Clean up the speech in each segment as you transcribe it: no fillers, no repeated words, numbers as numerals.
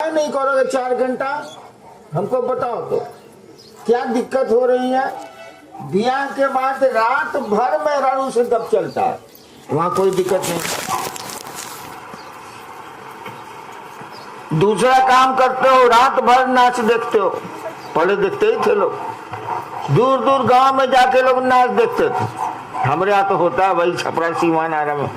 नहीं करोगे 4 घंटा? हमको बताओ तो क्या दिक्कत हो रही है? ब्याह के बाद रात भर मेहरारू से गप चलता है, वहां कोई दिक्कत नहीं। दूसरा काम करते हो, रात भर नाच देखते हो। पहले देखते ही थे लोग, दूर दूर गांव में जाके लोग नाच देखते थे। हमारे यहाँ तो होता है भाई, छपरा सीमान आरा में।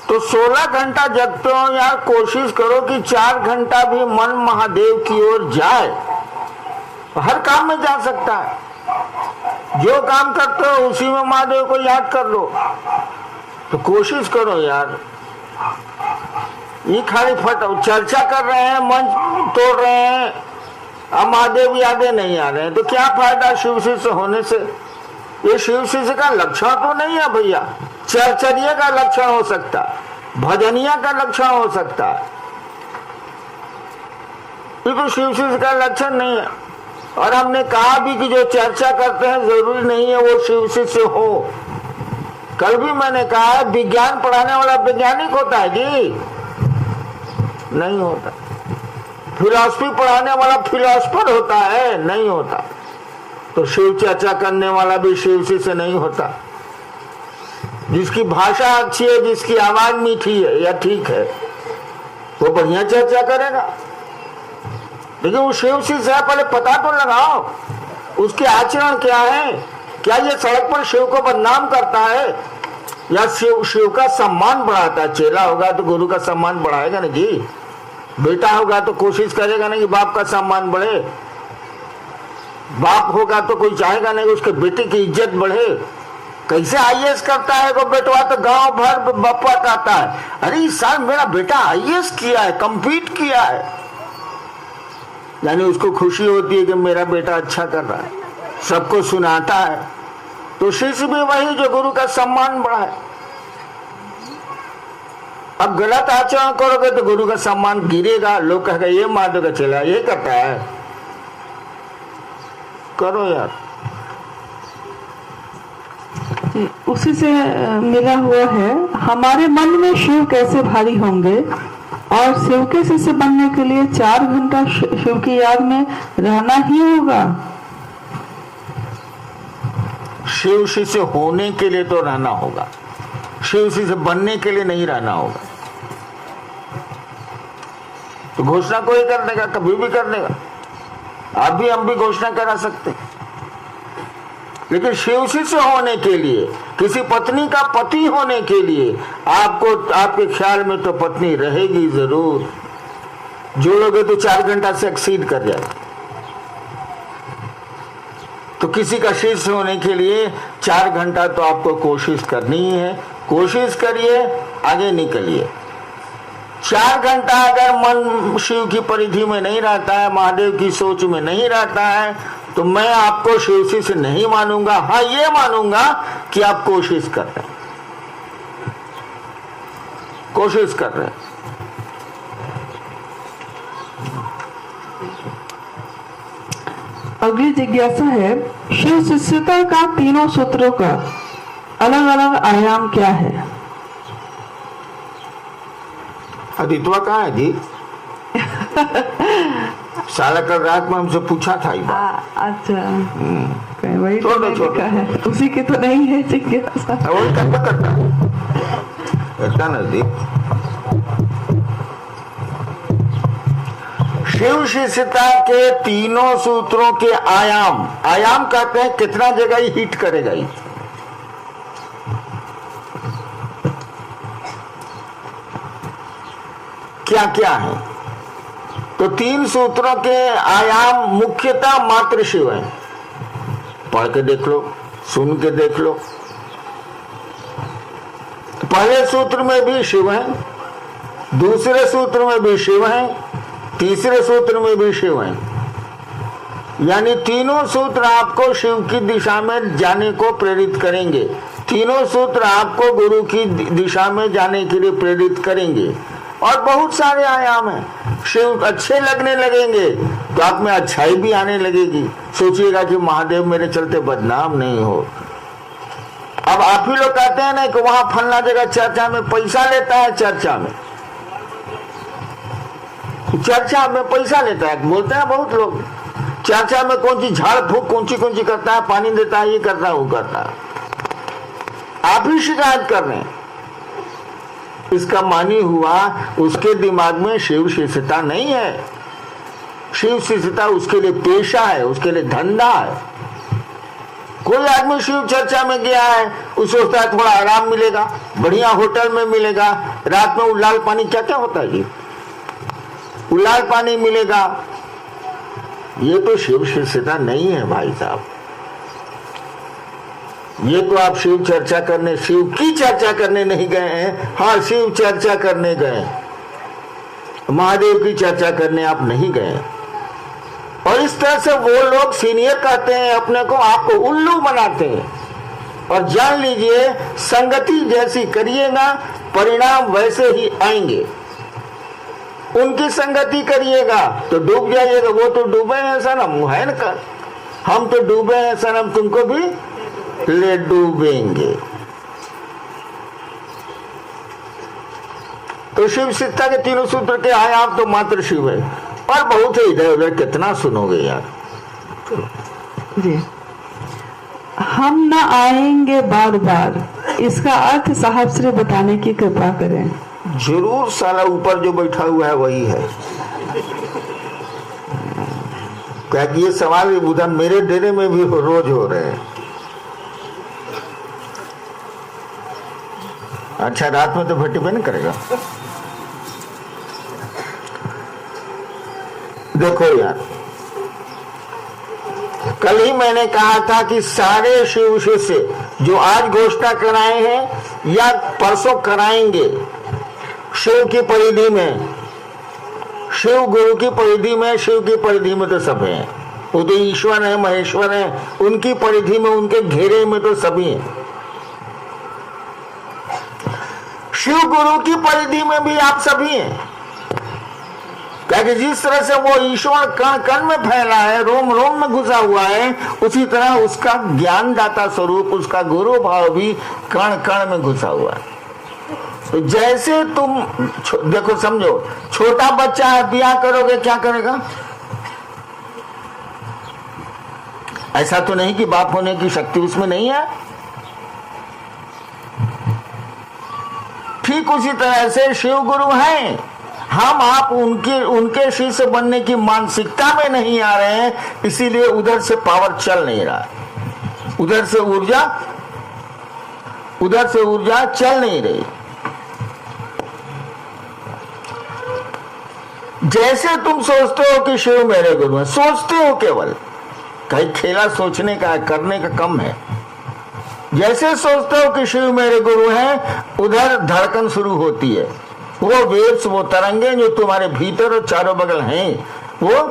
तो 16 घंटा जगते हो यार, कोशिश करो कि 4 घंटा भी मन महादेव की ओर जाए। हर काम में जा सकता है, जो काम करते हो उसी में महादेव को याद कर लो। तो कोशिश करो यार। ये खाली चर्चा कर रहे हैं, मंच तोड़ रहे हैं, अब महादेव यादें नहीं आ रहे हैं, तो क्या फायदा शिव शिष्य होने से? ये शिव शिष्य का लक्षण तो नहीं है भैया। चर्चर्य का लक्षण हो सकता है, भजनिया का लक्षण हो सकता है, ये तो शिव शिष्य का लक्षण नहीं है। और हमने कहा भी कि जो चर्चा करते हैं जरूरी नहीं है वो शिव शिष्य हो। कल भी मैंने कहा है, विज्ञान पढ़ाने वाला वैज्ञानिक होता है जी? नहीं होता। फिलॉसफी पढ़ाने वाला फिलॉसफर होता है? नहीं होता। तो शिव चर्चा करने वाला भी शिव शिष्य नहीं होता। जिसकी भाषा अच्छी है, जिसकी आवाज मीठी है या ठीक है, वो बढ़िया चर्चा करेगा। लेकिन वो शिव शिष्य है, पहले पता तो लगाओ उसके आचरण क्या है। क्या ये सड़क पर शिव को बदनाम करता है या शिव का सम्मान बढ़ाता है? चेला होगा तो गुरु का सम्मान बढ़ाएगा ना जी। बेटा होगा तो कोशिश करेगा ना कि बाप का सम्मान बढ़े। बाप होगा तो कोई चाहेगा नहीं उसके बेटे की इज्जत बढ़े। कैसे आईएएस करता है वो बेटवा, तो गांव भर बप्पा कहता है, अरे इस साल मेरा बेटा आईएएस किया है, कंपीट किया है। यानी उसको खुशी होती है कि मेरा बेटा अच्छा कर रहा है, सबको सुनाता है। तो शिष्य भी वही जो गुरु का सम्मान बढ़ाए। अब गलत आचरण करोगे तो गुरु का सम्मान गिरेगा, लोग कहेगा ये माधव का चेला ये करता है। करो यार। उसी से मिला हुआ है, हमारे मन में शिव कैसे भारी होंगे और शिव के शिष्य बनने के लिए 4 घंटा शिव की याद में रहना ही होगा। शिव शिष्य होने के लिए तो रहना होगा, शिव शिष्य बनने के लिए नहीं रहना होगा। तो घोषणा कोई कर देगा, कभी भी कर देगा। आप भी हम भी घोषणा करा सकते हैं। लेकिन शिव शिष्य होने के लिए, किसी पत्नी का पति होने के लिए आपको, आपके ख्याल में तो पत्नी रहेगी जरूर। जोड़ोगे तो 4 घंटा से एक्सीड कर जाए। तो किसी का शिष्य होने के लिए 4 घंटा तो आपको कोशिश करनी ही है। कोशिश करिए, आगे निकलिए। 4 घंटा अगर मन शिव की परिधि में नहीं रहता है, महादेव की सोच में नहीं रहता है, तो मैं आपको शिव शिष्य नहीं मानूंगा। हाँ, ये मानूंगा कि आप कोशिश कर रहे हैं, कोशिश कर रहे हैं। अगली जिज्ञासा है, शिव शिष्यता का तीनों सूत्रों का अलग अलग आयाम क्या है? अदितवा कहाँ है जी? साला कल रात में हमसे पूछा था। अच्छा, वही तो लिखा है, उसी की तो नहीं है जिज्ञासा। वही करता ऐसा नजदीक। शिव शिष्यता के तीनों सूत्रों के आयाम, आयाम कहते हैं कितना जगह ही हिट करेगा। ही क्या क्या है? तो 3 सूत्रों के आयाम मुख्यतः मात्र शिव है। पढ़ के देख लो, सुन के देख लो। पहले सूत्र में भी शिव है, दूसरे सूत्र में भी शिव है, तीसरे सूत्र में भी शिव है। यानी तीनों सूत्र आपको शिव की दिशा में जाने को प्रेरित करेंगे। तीनों सूत्र आपको गुरु की दिशा में जाने के लिए प्रेरित करेंगे। और बहुत सारे आयाम हैं। शिव अच्छे लगने लगेंगे तो आप में अच्छाई भी आने लगेगी। सोचिएगा कि महादेव मेरे चलते बदनाम नहीं हो। अब आप ही लोग कहते हैं ना कि वहां फलना जगह चर्चा में पैसा लेता है, चर्चा में पैसा लेता है, बोलते हैं बहुत लोग। चर्चा में कौन सी झाड़ फूक कौन सी करता है, पानी देता है, ये करता है, वो करता है। आप ही शिकायत कर रहे हैं। इसका मानी हुआ उसके दिमाग में शिव शिष्यता नहीं है। शिव शिष्यता उसके लिए पेशा है, उसके लिए धंधा है। कोई आदमी शिव चर्चा में गया है, उसे सोचता है थोड़ा आराम मिलेगा, बढ़िया होटल में मिलेगा, रात में उलाल पानी, क्या क्या होता है जी, उलाल पानी मिलेगा। ये तो शिव शिष्यता नहीं है भाई साहब। ये तो आप शिव चर्चा करने, शिव की चर्चा करने नहीं गए हैं। हाँ, शिव चर्चा करने गए, महादेव की चर्चा करने आप नहीं गए। और इस तरह से वो लोग सीनियर कहते हैं अपने को, आपको उल्लू बनाते हैं। और जान लीजिए, संगति जैसी करिएगा परिणाम वैसे ही आएंगे। उनकी संगति करिएगा तो डूब जाइएगा। वो तो डूबे हैं सनम, है ना, हम तो डूबे हैं सनम, तुमको भी ले डूबेंगे। तो शिव शिष्यता के तीनों सूत्र के आए आप तो मात्र शिव है। और बहुत है इधर उधर, कितना सुनोगे यार। जी, हम न आएंगे बार बार, इसका अर्थ साहब श्री बताने की कृपा करें। जरूर साला ऊपर जो बैठा हुआ है वही है। क्या कि ये सवाल उधर मेरे डेरे में भी रोज हो रहे हैं। अच्छा, रात में तो भट्टी पे नहीं करेगा। देखो यार, कल ही मैंने कहा था कि सारे शिव शिष्य जो आज घोषणा कराए हैं या परसों कराएंगे, शिव की परिधि में, शिव गुरु की परिधि में, शिव की परिधि में तो सब हैं। वो तो ईश्वर है, महेश्वर है, उनकी परिधि में, उनके घेरे में तो सभी हैं। शिव गुरु की परिधि में भी आप सभी हैं। क्योंकि जिस तरह से वो ईश्वर कण कण में फैला है, रोम रोम में घुसा हुआ है, उसी तरह उसका ज्ञानदाता स्वरूप, उसका गुरु भाव भी कण कण में घुसा हुआ है। तो जैसे तुम देखो, समझो, छोटा बच्चा है, ब्याह करोगे, क्या करेगा? ऐसा तो नहीं कि बाप होने की शक्ति उसमें नहीं है। ठीक उसी तरह से शिव गुरु हैं, हम आप उनके शिष्य बनने की मानसिकता में नहीं आ रहे हैं, इसीलिए उधर से पावर चल नहीं रहा, उधर से ऊर्जा चल नहीं रही। जैसे तुम सोचते हो कि शिव मेरे गुरु हैं, सोचते हो, केवल कहीं खेला सोचने का, करने का कम है। जैसे सोचते हो कि शिव मेरे गुरु हैं, उधर धड़कन शुरू होती है। वो वेव्स, वो तरंगे जो तुम्हारे भीतर और चारों बगल हैं, वो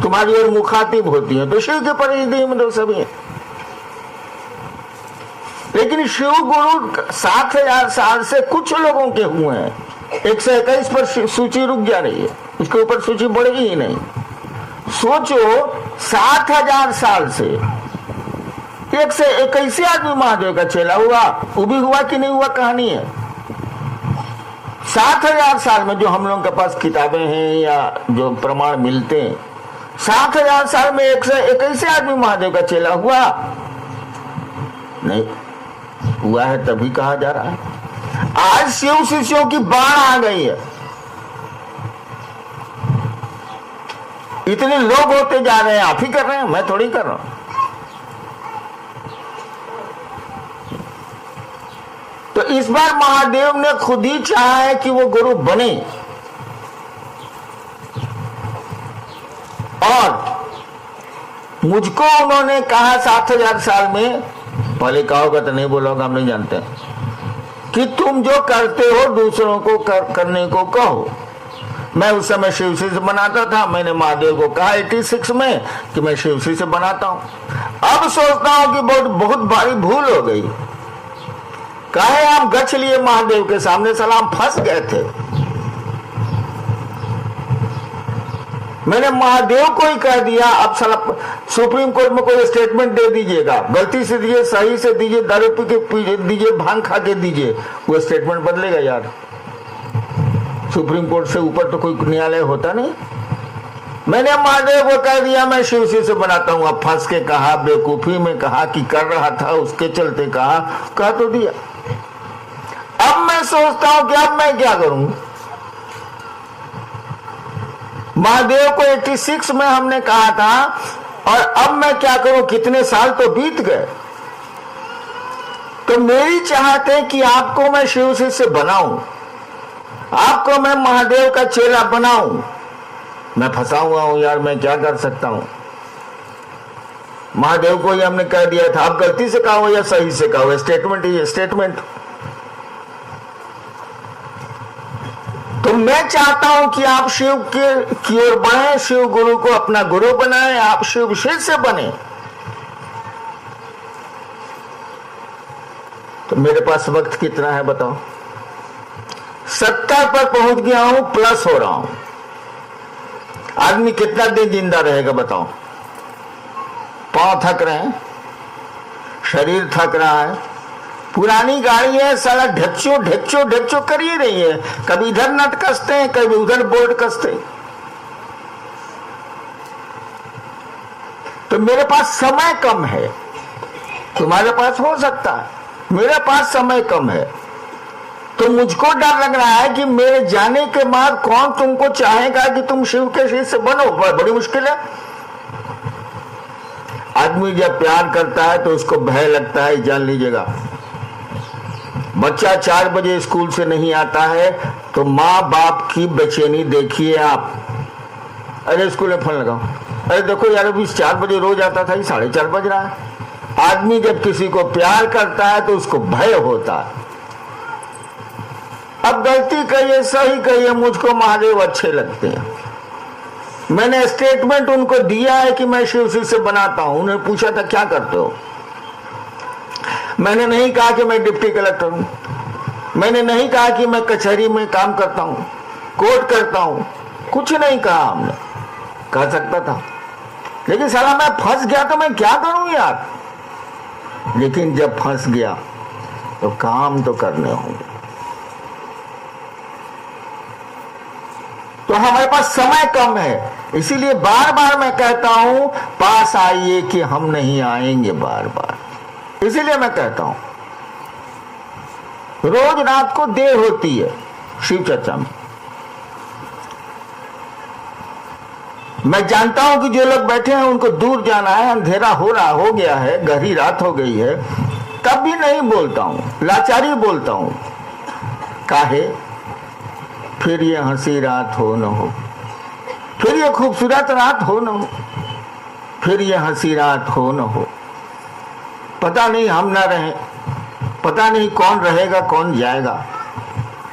तुम्हारी ओर मुखातिब होती हैं। तो शिव के परिधि में तो सभी हैं। लेकिन शिव गुरु 7000 साल से कुछ लोगों के हुए हैं। 121 पर सूची रुक जा रही है, उसके ऊपर सूची बढ़ेगी ही नहीं। सोचो, 7000 साल से 121 आदमी महादेव का चेला हुआ। वो भी हुआ कि नहीं हुआ, कहानी है। 7000 साल में जो हम लोगों के पास किताबें हैं या जो प्रमाण मिलते हैं, 7000 साल में 121 आदमी महादेव का चेला हुआ नहीं हुआ है, तभी कहा जा रहा है। आज शिव शिष्यों की बाढ़ आ गई है। इतने लोग होते जा रहे हैं, आप ही कर रहे हैं, मैं थोड़ी कर रहा हूं। तो इस बार महादेव ने खुद ही चाहा है कि वो गुरु बने। और मुझको उन्होंने कहा 7000 साल में, पहले कहा होगा तो नहीं बोला होगा, हम नहीं जानते, कि तुम जो करते हो दूसरों को करने को कहो। मैं उस समय शिव शिष्य बनाता था। मैंने महादेव को कहा 86 में कि मैं शिव शिष्य बनाता हूं। अब सोचता हूं कि बहुत भारी भूल हो गई। काहे आप गच्छ लिए महादेव के सामने, सलाम फंस गए थे। मैंने महादेव को ही कह दिया, अब साला सुप्रीम कोर्ट में कोई स्टेटमेंट दे दीजिएगा, गलती से दीजिए, सही से दीजिए, दारू पी के दीजिए, भांग खा के दीजिए, वो स्टेटमेंट बदलेगा यार। सुप्रीम कोर्ट से ऊपर तो कोई न्यायालय होता नहीं। मैंने महादेव को कह दिया मैं शिवसी से बनाता हूं। अब फंस के कहा, बेवकूफी में कहा कि कर रहा था, उसके चलते कहा तो दिया। अब मैं सोचता हूं कि अब मैं क्या करूं। महादेव को 86 में हमने कहा था, और अब मैं क्या करूं, कितने साल तो बीत गए। तो मेरी चाहत है कि आपको मैं शिव शिष्य बनाऊं, आपको मैं महादेव का चेला बनाऊं। मैं फंसा हुआ हूं यार, मैं क्या कर सकता हूं। महादेव को ही हमने कह दिया था, आप गलती से कहा हो या सही से कहा हो, स्टेटमेंट ही स्टेटमेंट। तो मैं चाहता हूं कि आप शिव की ओर बढ़े, शिव गुरु को अपना गुरु बनाए, आप शिव शिष्य बने। तो मेरे पास वक्त कितना है बताओ। 70 पर पहुंच गया हूं, प्लस हो रहा हूं। आदमी कितना दिन जिंदा रहेगा बताओ। पांव थक रहे हैं, शरीर थक रहा है, पुरानी गाड़ी है, साला ढच्चो ढच्चो ढच्चो कर ही रही है, कभी इधर नट कसते हैं, कभी उधर बोल्ट कसते हैं। तो मेरे पास समय कम है, तुम्हारे पास हो सकता है, मेरे पास समय कम है। तो मुझको डर लग रहा है कि मेरे जाने के बाद कौन तुमको चाहेगा कि तुम शिव के शिष्य बनो। बड़ी मुश्किल है। आदमी जब प्यार करता है तो उसको भय लगता है, जान लीजिएगा। बच्चा 4 बजे स्कूल से नहीं आता है तो माँ बाप की बेचैनी देखिए आप। अरे स्कूल में फोन लगाओ, अरे देखो यार अभी 4 बजे रोज आता था, 4:30 बज रहा है। आदमी जब किसी को प्यार करता है तो उसको भय होता है। अब गलती कहिए सही कहिए, मुझको महादेव अच्छे लगते हैं। मैंने स्टेटमेंट उनको दिया है कि मैं शिव शिष्य बनाता हूं। उन्हें पूछा था क्या करते हो, मैंने नहीं कहा कि मैं डिप्टी कलेक्टर हूं, मैंने नहीं कहा कि मैं कचहरी में काम करता हूं, कोर्ट करता हूं, कुछ नहीं कहा। हमने कह सकता था, लेकिन साला मैं फंस गया तो मैं क्या करूं यार। लेकिन जब फंस गया तो काम तो करने होंगे। तो हमारे पास समय कम है, इसीलिए बार बार मैं कहता हूं पास आइए कि हम नहीं आएंगे बार बार। इसीलिए मैं कहता हूं रोज रात को देर होती है शिव चर्चा में। मैं जानता हूं कि जो लोग बैठे हैं उनको दूर जाना है, अंधेरा हो गया है, गहरी रात हो गई है, तब भी नहीं बोलता हूं, लाचारी बोलता हूं। काहे, फिर ये हंसी रात हो न हो, फिर ये खूबसूरत रात हो न हो, फिर ये हंसी रात हो न हो। पता नहीं हम ना रहें, पता नहीं कौन रहेगा कौन जाएगा।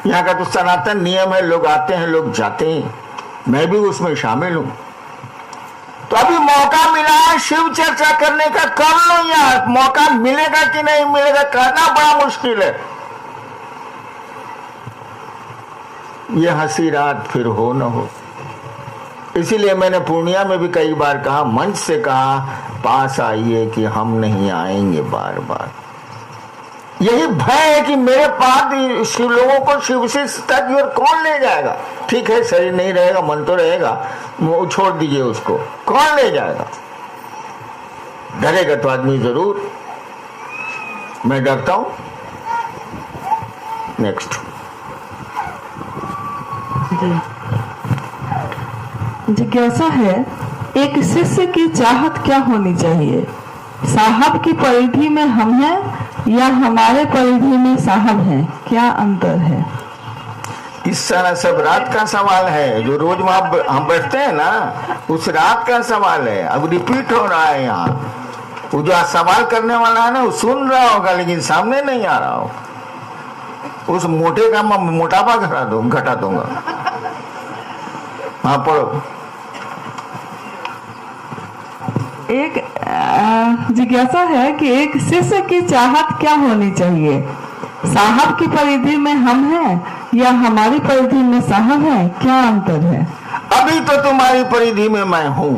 यहाँ का तो सनातन नियम है, लोग आते हैं लोग जाते हैं, मैं भी उसमें शामिल हूं। तो अभी मौका मिला है शिव चर्चा करने का, कर लो यार। मौका मिलेगा कि नहीं मिलेगा कहना बड़ा मुश्किल है। ये हंसी रात फिर हो न हो। इसीलिए मैंने पूर्णिया में भी कई बार कहा, मंच से कहा, पास आइए कि हम नहीं आएंगे बार बार। यही भय है कि मेरे पास शिव लोगों को शिव शिष्यता की ओर कौन ले जाएगा। ठीक है, शरीर नहीं रहेगा, मन तो रहेगा, छोड़ दीजिए उसको, कौन ले जाएगा। डरेगा तो आदमी जरूर, मैं डरता हूं। नेक्स्ट। जिज्ञासा है, एक शिष्य की चाहत क्या होनी चाहिए? साहब की परिधि में हम हैं या हमारे परिधि में साहब हैं, क्या अंतर है? इस सारा सब रात का सवाल है, जो रोज वहां हम बैठते हैं ना, उस रात का सवाल है। अब रिपीट हो रहा है यहाँ। वो जो सवाल करने वाला है ना, वो सुन रहा होगा लेकिन सामने नहीं आ रहा हो। उस मोटे का मैं मोटापा घटा दूंगा। हाँ पढ़ो। एक जिज्ञासा है कि एक शिष्य की चाहत क्या होनी चाहिए? साहब की परिधि में हम हैं या हमारी परिधि में साहब हैं, क्या अंतर है? अभी तो तुम्हारी परिधि में मैं हूं।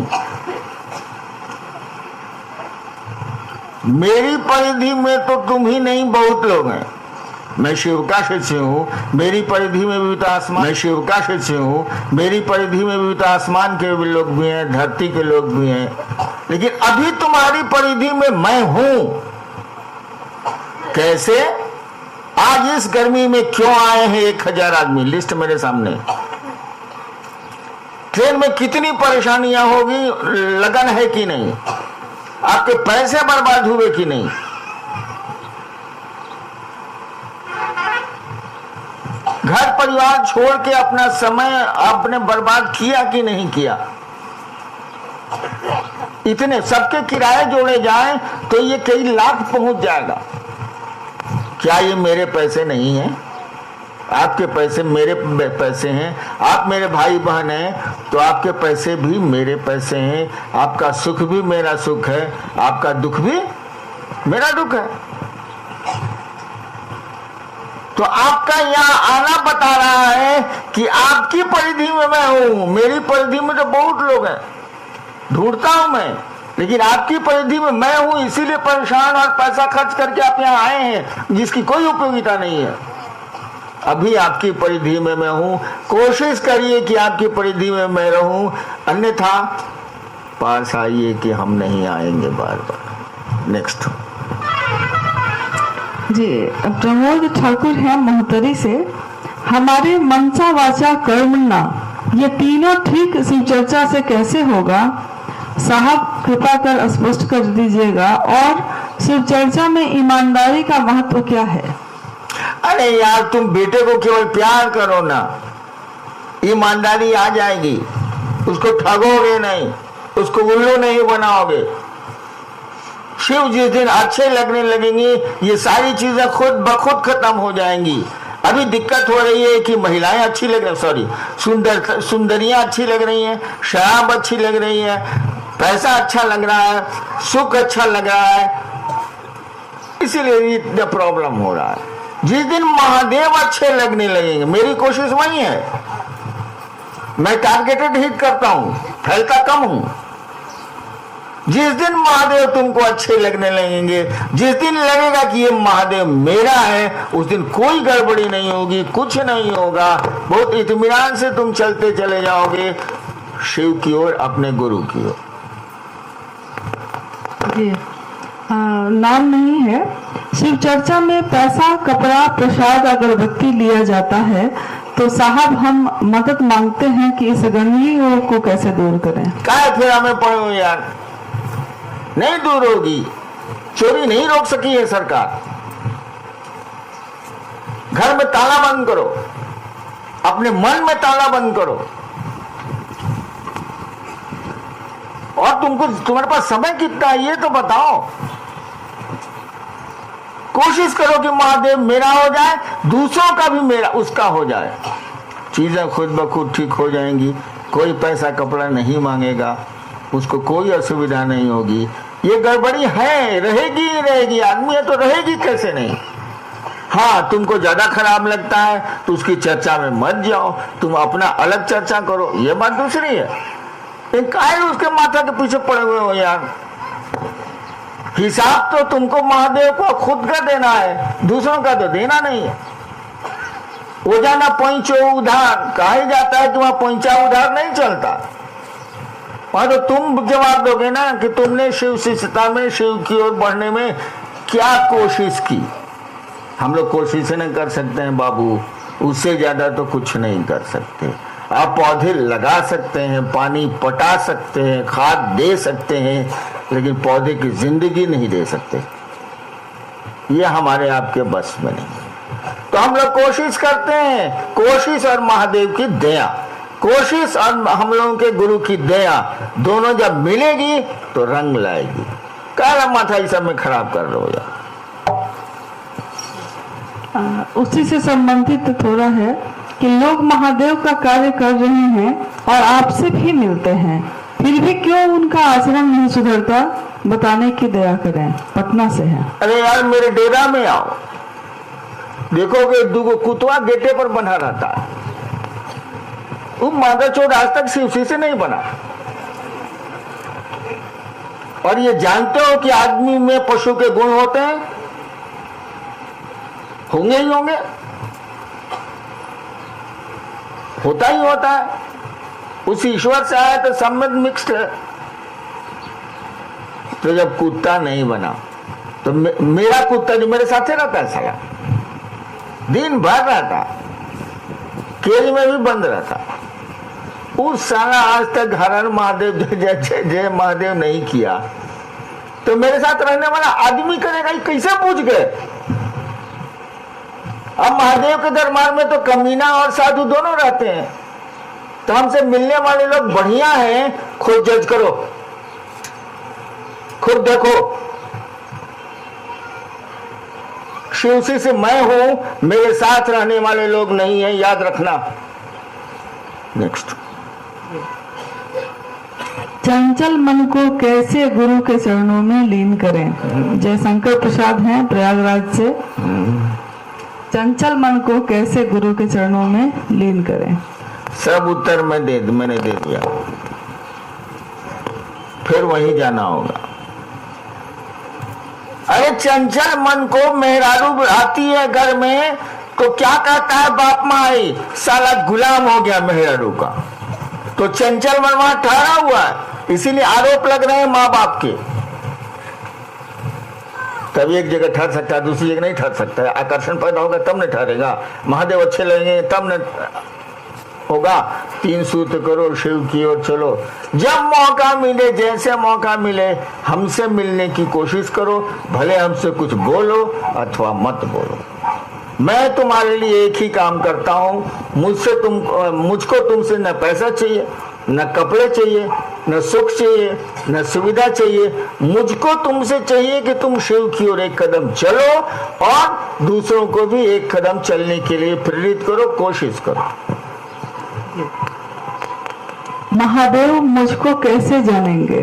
मेरी परिधि में तो तुम ही नहीं, बहुत लोग हैं। मैं शिव का शिष्य हूँ, मेरी परिधि में भी तो आसमान, मैं शिव का शिष्य हूँ, मेरी परिधि में भी तो आसमान के भी लोग भी हैं, धरती के लोग भी हैं, लेकिन अभी तुम्हारी परिधि में मैं हूँ। कैसे? आज इस गर्मी में क्यों आए हैं 1000 आदमी? लिस्ट मेरे सामने। ट्रेन में कितनी परेशानियां होगी, लगन है कि नहीं? आपके पैसे बर्बाद हुए कि नहीं? घर परिवार छोड़ के अपना समय आपने बर्बाद किया कि नहीं किया? इतने सबके किराए जोड़े जाएं तो ये कई लाख पहुंच जाएगा। क्या ये मेरे पैसे नहीं हैं? आपके पैसे मेरे पैसे हैं। आप मेरे भाई बहन हैं तो आपके पैसे भी मेरे पैसे हैं। आपका सुख भी मेरा सुख है, आपका दुख भी मेरा दुख है। तो आपका यहाँ आना बता रहा है कि आपकी परिधि में मैं हूं। मेरी परिधि में तो बहुत लोग हैं, ढूंढता हूं मैं, लेकिन आपकी परिधि में मैं हूं, इसीलिए परेशान और पैसा खर्च करके आप यहाँ आए हैं जिसकी कोई उपयोगिता नहीं है। अभी आपकी परिधि में मैं हूं, कोशिश करिए कि आपकी परिधि में मैं रहूं, अन्यथा पास आइए कि हम नहीं आएंगे बार बार। नेक्स्ट जी, प्रमोद ठाकुर है मोहतरी से। हमारे मनसा वाचा कर्मणा ये तीनों ठीक शिव चर्चा से कैसे होगा? साहब कृपा कर स्पष्ट कर दीजिएगा। और शिव चर्चा में ईमानदारी का महत्व क्या है? अरे यार, तुम बेटे को केवल प्यार करो ना, ईमानदारी आ जाएगी। उसको ठगोगे नहीं, उसको उल्लू नहीं बनाओगे। शिव जिस दिन अच्छे लगने लगेंगे ये सारी चीजें खुद ब खुद खत्म हो जाएंगी। अभी दिक्कत हो रही है कि महिलाएं अच्छी लग रही, सुंदरियां अच्छी लग रही हैं, शराब अच्छी लग रही है, पैसा अच्छा लग रहा है, सुख अच्छा लग रहा है, इसीलिए इतना प्रॉब्लम हो रहा है। जिस दिन महादेव अच्छे लगने लगेंगे, मेरी कोशिश वही है, मैं टारगेटेड हिट करता हूं, फैलता कम हूं। जिस दिन महादेव तुमको अच्छे लगने लगेंगे, जिस दिन लगेगा कि ये महादेव मेरा है, उस दिन कोई गड़बड़ी नहीं होगी, कुछ नहीं होगा। बहुत इत्मीनान से तुम चलते चले जाओगे शिव की ओर, अपने गुरु की ओर। जी, नाम नहीं है। शिव चर्चा में पैसा, कपड़ा, प्रसाद, अगरबत्ती लिया जाता है तो साहब हम मदद मांगते हैं कि इस गंदगी को कैसे दूर करें। क्या फिर हमें पढ़ो यार, नहीं दूर होगी। चोरी नहीं रोक सकी है सरकार। घर में ताला बंद करो, अपने मन में ताला बंद करो, और तुमको तुम्हारे पास समय कितना है ये तो बताओ। कोशिश करो कि महादेव मेरा हो जाए, दूसरों का भी मेरा उसका हो जाए। चीजें खुद ब खुद ठीक हो जाएंगी। कोई पैसा कपड़ा नहीं मांगेगा, उसको कोई असुविधा नहीं होगी। ये गड़बड़ी है, रहेगी ही रहेगी। आदमी है तो रहेगी कैसे नहीं। हाँ, तुमको ज्यादा खराब लगता है तो उसकी चर्चा में मत जाओ, तुम अपना अलग चर्चा करो, ये बात दूसरी है। काहे उसके माथा के पीछे पड़े हुए हो यार। हिसाब तो तुमको महादेव को खुद का देना है, दूसरों का तो देना नहीं है। वो जाना पैंचो उधार, कहा जाता है कि वहां पैंचा उधार नहीं चलता। वहां तो तुम जवाब दोगे ना कि तुमने शिव शिष्यता में, शिव की ओर बढ़ने में क्या कोशिश की। हम लोग कोशिश नहीं कर सकते हैं बाबू, उससे ज्यादा तो कुछ नहीं कर सकते। आप पौधे लगा सकते हैं, पानी पटा सकते हैं, खाद दे सकते हैं, लेकिन पौधे की जिंदगी नहीं दे सकते। ये हमारे आपके बस में नहीं। तो हम लोग कोशिश करते हैं, कोशिश और महादेव की दया, कोशिश और हम लोगों के गुरु की दया दोनों जब मिलेगी तो रंग लाएगी। क्या माथा इस सब में खराब कर रहे हो यार। उसी से संबंधित थोड़ा है कि लोग महादेव का कार्य कर रहे हैं और आपसे भी मिलते हैं, फिर भी क्यों उनका आचरण नहीं सुधरता, बताने की दया करें। पटना से है। अरे यार, मेरे डेरा में आओ, देखोगे 2 कुतवा गेटे पर बना रहता है। वो मादरचोद आज तक शिव से नहीं बना। और ये जानते हो कि आदमी में पशु के गुण होते हैं, होंगे ही होंगे, होता ही होता है। उस ईश्वर से आया तो सब में मिक्स्ड है। तो जब कुत्ता नहीं बना तो मेरा कुत्ता जो मेरे साथ ही रहता है साला, दिन भर रहता, केज में भी बंद रहता, उस साला आज तक हर हर महादेव जय जय महादेव नहीं किया, तो मेरे साथ रहने वाला आदमी करेगा ही कैसे पूछ गए। अब महादेव के दरबार में तो कमीना और साधु दोनों रहते हैं, तो हमसे मिलने वाले लोग बढ़िया हैं, खुद जज करो, खुद देखो। शिवसी से मैं हूं, मेरे साथ रहने वाले लोग नहीं हैं, याद रखना। नेक्स्ट। चंचल मन को कैसे गुरु के चरणों में लीन करें? जयशंकर प्रसाद हैं प्रयागराज से। चंचल मन को कैसे गुरु के चरणों में लीन करें? सब उत्तर मैंने दे दिया, फिर वहीं जाना होगा। अरे चंचल मन को मेहरारू आती है घर में तो क्या कहता है बाप माई, साला गुलाम हो गया मेहरारू का। तो चंचल मन वहां ठहरा हुआ है, इसीलिए आरोप लग रहे हैं माँ बाप के। तब एक जगह ठहर सकता है, दूसरी जगह नहीं ठहर सकता है। आकर्षण पैदा होगा तब नहीं ठहरेगा, महादेव अच्छे लगेंगे तब न होगा। 3 सूत्र करो, शिव की ओर चलो। जब मौका मिले, जैसे मौका मिले, हमसे मिलने की कोशिश करो, भले हमसे कुछ बोलो अथवा मत बोलो। मैं तुम्हारे लिए एक ही काम करता हूं, मुझको तुमसे न पैसा चाहिए, न कपड़े चाहिए, न सुख चाहिए, न सुविधा चाहिए। मुझको तुमसे चाहिए कि तुम शिव की ओर एक कदम चलो और दूसरों को भी एक कदम चलने के लिए प्रेरित करो, कोशिश करो। महादेव मुझको कैसे जानेंगे?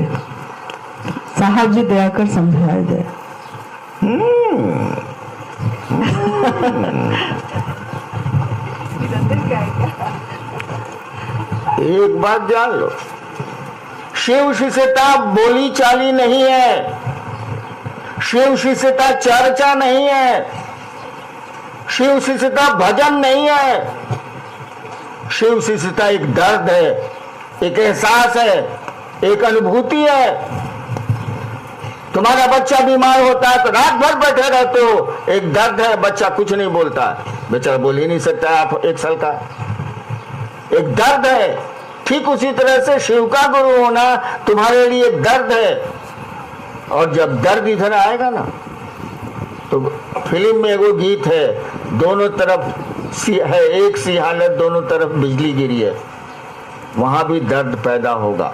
साहब जी दया कर समझाया जाए। एक बात जान लो, शिव शिष्यता बोली चाली नहीं है, शिव शिष्यता चर्चा नहीं है, शिव शिष्यता भजन नहीं है। शिव शिष्यता एक दर्द है, एक एहसास है, एक अनुभूति है। तुम्हारा बच्चा बीमार होता है तो रात भर बैठे रहते हो, एक दर्द है, बच्चा कुछ नहीं बोलता, बेचारा बोल ही नहीं सकता है, आप 1 साल का, एक दर्द है। ठीक उसी तरह से शिव का गुरु होना तुम्हारे लिए दर्द है। और जब दर्द इधर आएगा ना, तो फिल्म में एगो गीत है, दोनों तरफ है एक सी हालत, दोनों तरफ बिजली गिरी है, वहां भी दर्द पैदा होगा।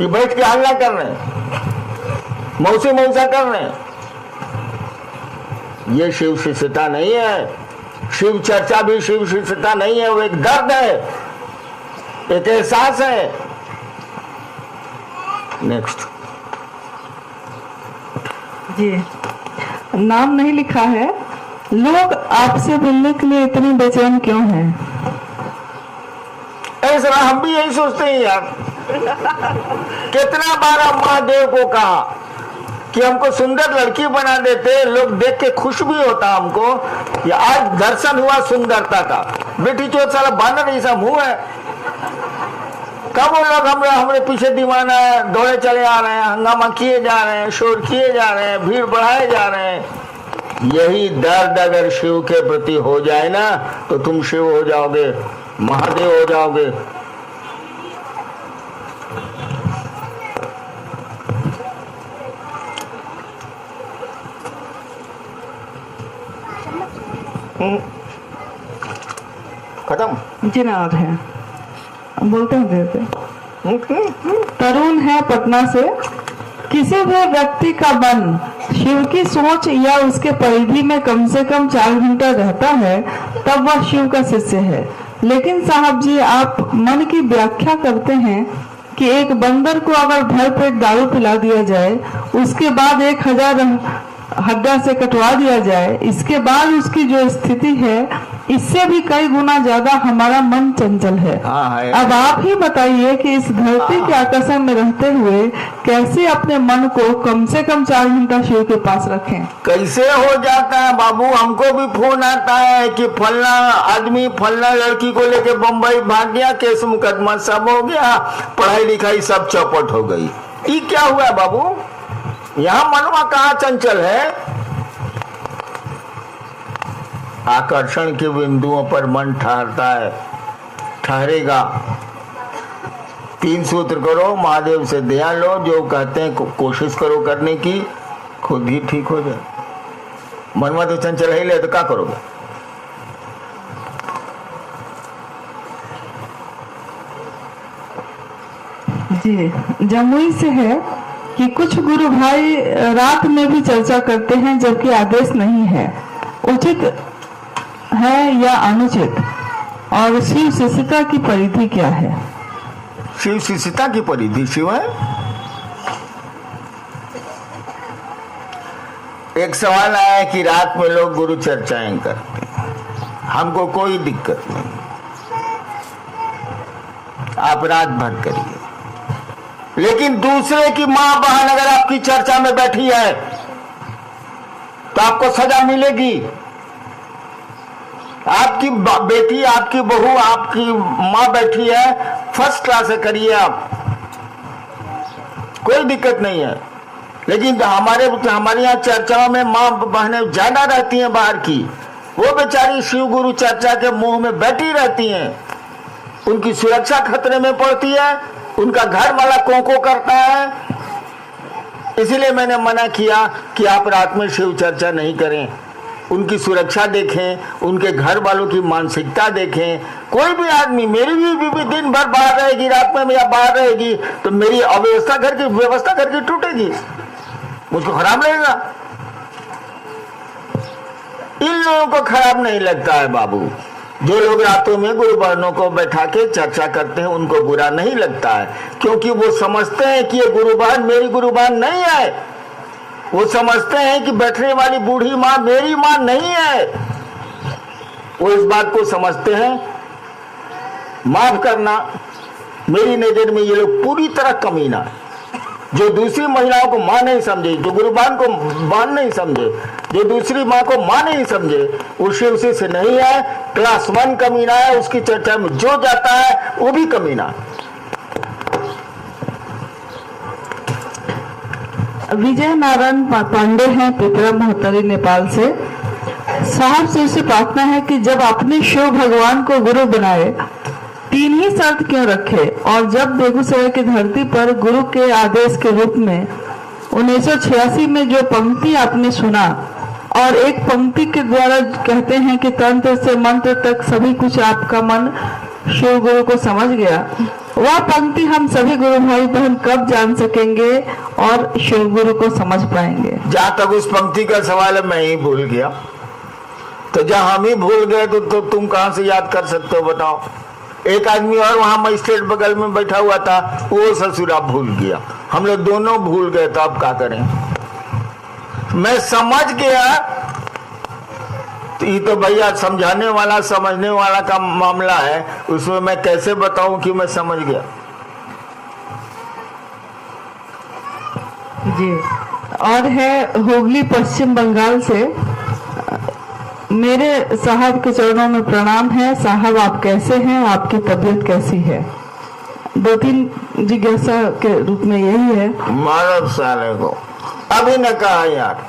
ये बैठ के हल्ला कर रहे हैं, मौसी मौसा कर रहे हैं, ये शिव शिष्यता नहीं है। शिव चर्चा भी शिव शिष्यता नहीं है, वो एक दर्द है, एक एहसास है। नेक्स्ट जी, नाम नहीं लिखा है। लोग आपसे मिलने के लिए इतने बेचैन क्यों हैं? ऐसा हम भी यही सोचते हैं यार। कितना बार महादेव को कहा कि हमको सुंदर लड़की बना देते, लोग देख के खुश भी होता हमको कि आज दर्शन हुआ सुंदरता का। बेटी चोट साला बानर ऐसा मुंह है। कब वो लोग हमारे पीछे दीवाना है, दौड़े चले आ रहे हैं, हंगामा किए जा रहे हैं, शोर किए जा रहे हैं, भीड़ बढ़ाए जा रहे हैं। यही दर्द अगर शिव के प्रति हो जाए ना, तो तुम शिव हो जाओगे, महादेव हो जाओगे। खत्म जिनाब है, बोलते हैं देते। तरुण है पटना से। किसी भी व्यक्ति का मन शिव की सोच या उसके परिधि में कम से कम 4 घंटा रहता है, तब वह शिव का शिष्य है। लेकिन साहब जी, आप मन की व्याख्या करते हैं कि एक बंदर को अगर भर पेट दारू पिला दिया जाए, उसके बाद हड्डा से कटवा दिया जाए, इसके बाद उसकी जो स्थिति है इससे भी कई गुना ज्यादा हमारा मन चंचल है। हाँ है। अब आप ही बताइए कि इस धरती के आकर्षण में रहते हुए कैसे अपने मन को कम से कम 4 घंटा शिव के पास रखें। कैसे हो जाता है बाबू, हमको भी फोन आता है कि फलना आदमी फलना लड़की को लेके बम्बई भाग गया, केस मुकदमा सब हो गया, पढ़ाई लिखाई सब चौपट हो गई। ये क्या हुआ बाबू, यहाँ मनवा कहाँ चंचल है। आकर्षण के बिंदुओं पर मन ठहरता है, ठहरेगा। 3 सूत्र करो, महादेव से दया लो, जो कहते हैं कोशिश करो करने की, खुद ही ठीक हो जाए। मनवा तो चंचल ही ले तो क्या करोगे। जी, जमुई से है कि कुछ गुरु भाई रात में भी चर्चा करते हैं जबकि आदेश नहीं है, उचित है या अनुचित, और शिव शिष्यता की परिधि क्या है। शिव शिष्यता की परिधि शिव है। एक सवाल आया है कि रात में लोग गुरु चर्चाएं करते हैं, हमको कोई दिक्कत नहीं, आप रात भर करिए, लेकिन दूसरे की मां बहन अगर आपकी चर्चा में बैठी है तो आपको सजा मिलेगी। आपकी बेटी, आपकी बहू, आपकी माँ बैठी है, फर्स्ट क्लास से करिए आप, कोई दिक्कत नहीं है। लेकिन हमारे यहाँ चर्चाओं में माँ बहनें ज्यादा रहती हैं बाहर की, वो बेचारी शिव गुरु चर्चा के मुंह में बैठी रहती हैं, उनकी सुरक्षा खतरे में पड़ती है, उनका घर वाला कोंको करता है। इसीलिए मैंने मना किया कि आप रात में शिव चर्चा नहीं करें, उनकी सुरक्षा देखें, उनके घर वालों की मानसिकता देखें। कोई भी आदमी, मेरी भी बीवी दिन भर बाहर रहेगी, रात में या बाहर रहेगी तो मेरी व्यवस्था घर की टूटेगी, मुझको खराब लगेगा। इन लोगों को खराब नहीं लगता है बाबू। जो लोग रातों में गुरु बहनों को बैठा के चर्चा करते हैं उनको बुरा नहीं लगता है, क्योंकि वो समझते हैं कि ये गुरु बहन मेरी गुरु बहन नहीं है। वो समझते हैं कि बैठने वाली बूढ़ी माँ मेरी माँ नहीं है। वो इस बात को समझते हैं। माफ करना, मेरी नजर में ये लोग पूरी तरह कमीना है। जो दूसरी महिलाओं को मां नहीं समझे, जो गुरुबान को बान नहीं समझे, जो दूसरी माँ को मां नहीं समझे, वो शिव से नहीं है, क्लास 1 कमीना है। उसकी चर्चा में जो जाता है वो भी कमीना है। विजय नारायण पांडे हैं पिपरा मोहतरी नेपाल से। साहब से उसे प्रार्थना है कि जब अपने शिव भगवान को गुरु बनाए 3 ही शर्त क्यों रखे, और जब बेगूसराय की धरती पर गुरु के आदेश के रूप में 1986 में जो पंक्ति आपने सुना, और एक पंक्ति के द्वारा कहते हैं कि तंत्र से मंत्र तक सभी कुछ आपका मन शिव गुरु को समझ गया, वह पंक्ति हम सभी गुरु भाई बहन कब जान सकेंगे और शिव गुरु को समझ पाएंगे। जहां तक उस पंक्ति का सवाल है, मैं ही भूल गया, तो जहां हम ही भूल गए तो तुम कहां से याद कर सकते हो बताओ। एक आदमी और वहां मजिस्ट्रेट बगल में बैठा हुआ था, वो ससुरा भूल गया, हम लोग दोनों भूल गए, तो अब क्या करें। मैं समझ गया, तो ये तो भैया समझाने वाला समझने वाला का मामला है, उसमें मैं कैसे बताऊं कि मैं समझ गया। जी, और है हुगली पश्चिम बंगाल से। मेरे साहब के चरणों में प्रणाम है। साहब आप कैसे हैं, आपकी तबीयत कैसी है। 2-3 जिज्ञासा के रूप में यही है। मानव साले को अभी न कहा यार,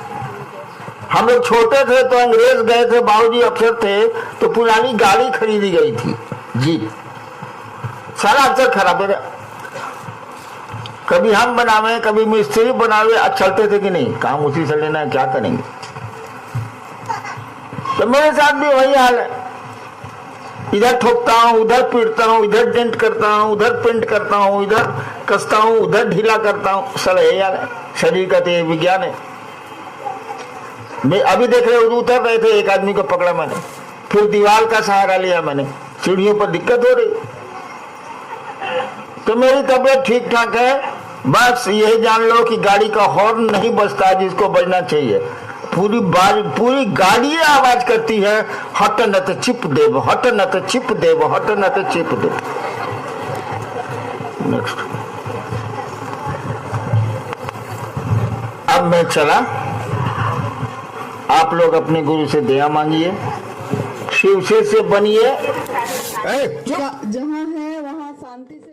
हम लोग छोटे थे तो अंग्रेज गए थे, बाबूजी अफसर थे, तो पुरानी गाड़ी खरीदी गई थी जीप, सारा अफसर खराब है। कभी हम बनावे, कभी मिस्त्री बनावे, आज चलते थे कि नहीं, काम उसी से लेना है, क्या करेंगे। तो मेरे साथ भी वही हाल है, इधर ठोकता हूँ, उधर पीटता हूँ, इधर डेंट करता हूँ, उधर पेंट करता हूँ, इधर कसता हूँ, उधर ढीला करता हूँ। साला यही हाल है, शरीर का तो ये विज्ञान है। मैं अभी देख रहे उतर रहे थे, एक आदमी को पकड़ा मैंने, फिर दीवार का सहारा लिया मैंने, सीढ़ियों पर दिक्कत हो रही। तो मेरी तबीयत ठीक ठाक है, बस यही जान लो कि गाड़ी का हॉर्न नहीं बजता जिसको बजना चाहिए। पूरी गाड़ी आवाज करती है, हट न तो चिप देव, हट न तो चिप देव, हट न तो चिप देव। नेक्स्ट, अब मैं चला, आप लोग अपने गुरु से दया मांगिए, शिव से बनिए। जहाँ है वहाँ शांति से